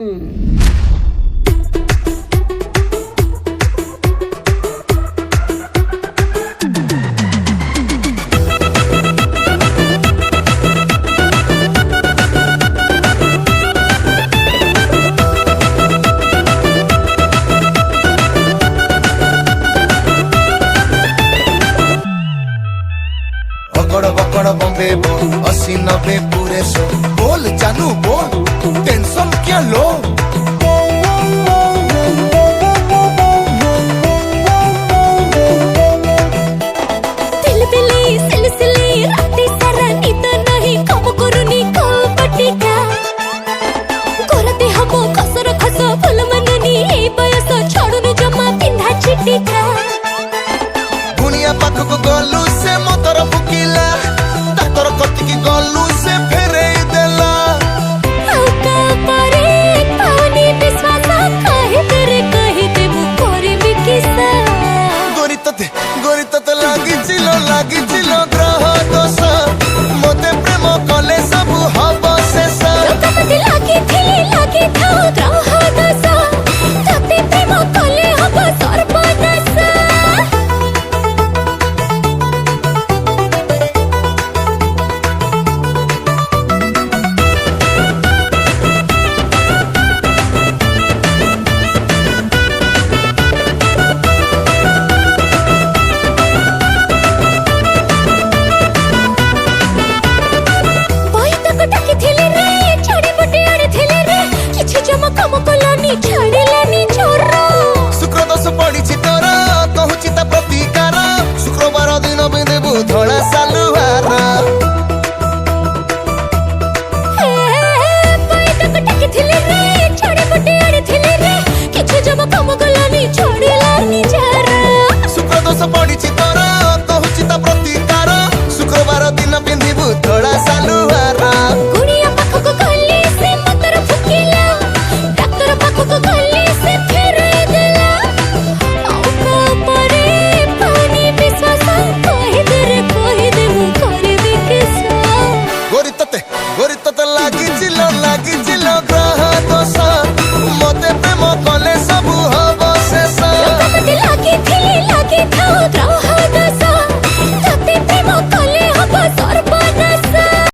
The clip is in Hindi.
बकड़ बॉम्बे बोल 80-90 पूरे सो बोल जानू बोल टेंशन क्या लो दुनिया पाखक गलू से मोतर फुकिला डाक्तर कतिकी गलू से फेरे देला लागी चिलो ग्रह दोष मते प्रेम कले सब हब शेष लागी था ग्रह दोष तते प्रेम कले हब सर्वनाश शुक्र दोष पड़ी तोर कहूची प्रतिकार शुक्रवार दिन बिंदेबू धड़ा सालुहार शुक्र दोष पड़ी तोर कहूची प्रतिकार शुक्रवार दिन बिंदेबू धड़ा सालुहार।